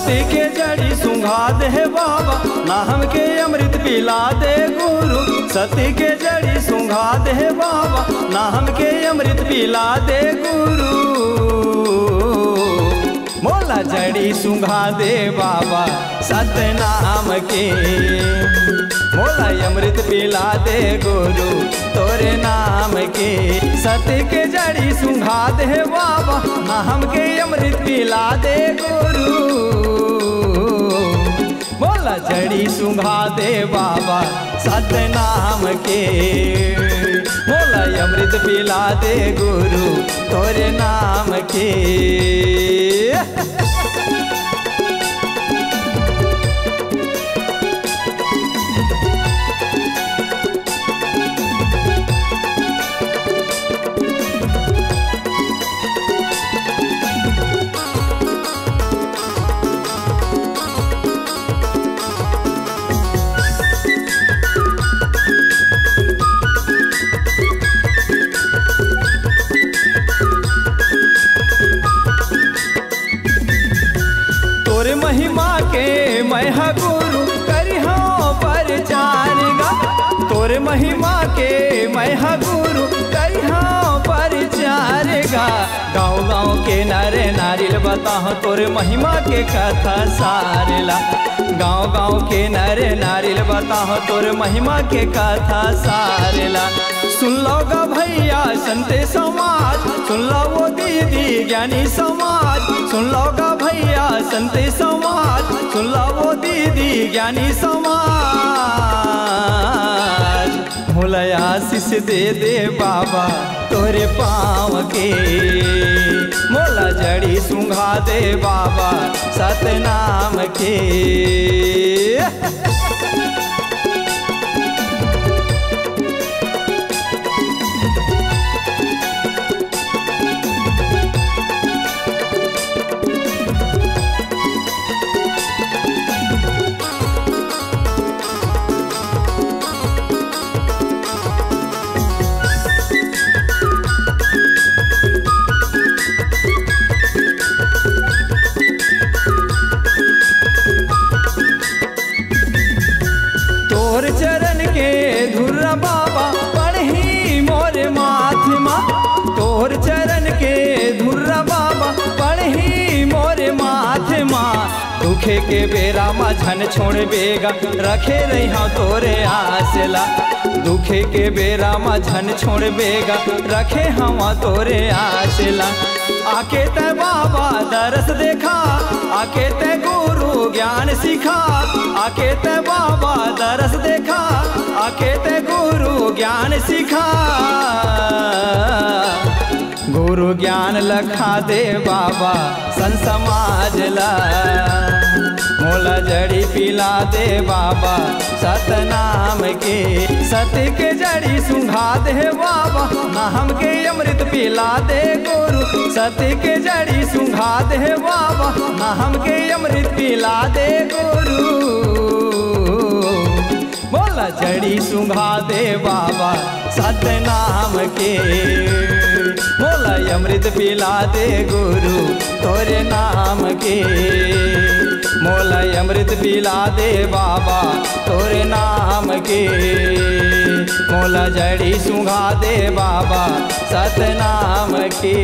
सती के जड़ी सुंघा दे बाबा, ना हमके अमृत पिला दे गुरु। सती के जड़ी सुंघा दे बाबा, ना हमके अमृत पिला दे गुरु। मोला जड़ी सुंघा दे बाबा सतनाम के, मोला अमृत पिला दे गुरु तोरे नाम के। सती के जड़ी सुंघा दे बाबा, ना हमके अमृत पिला दे गुरु। मोला जड़ी सुंघा दे बाबा सतनाम के, मोला अमृत पिला दे गुरु तोरे नाम के। महिमा के मैं गुरु करिहा प्रचार गा, तोरे महिमा के मैं गुरु करिहा प्रचार गा। गाँव गाँव के नारे नारियल बताहो तोरे महिमा के कथा सारला। गाँव गाँव के नारे नारियल बताहो तोरे महिमा के कथा सारला। सुन लो गा भैया संते समाज, सुन लो वो दीदी ज्ञानी समाज। सुन लो गा भैया संते समाज, सुन लो वो दीदी ज्ञानी समाज। मोला आशीष दे दे बाबा तोरे पाँव के, मोला जड़ी सुंघा दे बाबा सतनाम के। तोर चरण के धुर्रा बाबा पढ़ी मोर माथे माँ, तोर चरण के धुर्रा बाबा पढ़ी मोर माथे माँ। दुखे के बेरा माँ झन छोड़ बेगा रखे रही हाँ तोरे आसला। दुखे के बेरा माँ झन छोड़ बेगा रखे हम तोरे आसला। आके ते बाबा दरस देखा, आके ते गुरु ज्ञान सिखा। आके ते बाबा दरस देखा, आके ते गुरु ज्ञान सिखा। गुरु ज्ञान लखा दे बाबा सन समाज ला, मोला जड़ी पिला दे बाबा सतनाम के। सती के जड़ी सुंघा दे बाबा, ना हमके अमृत पिला दे गुरु। सती के जड़ी सुंघा दे बाबा, ना हमके अमृत पिला दे गुरु। मोला जड़ी सुंघा दे बाबा सतनाम के, मोला अमृत पिला दे गुरु तोरे नाम के। मोला अमृत पिला दे बाबा तोरे नाम के, मोला जड़ी सुंघा दे बाबा सतनाम के।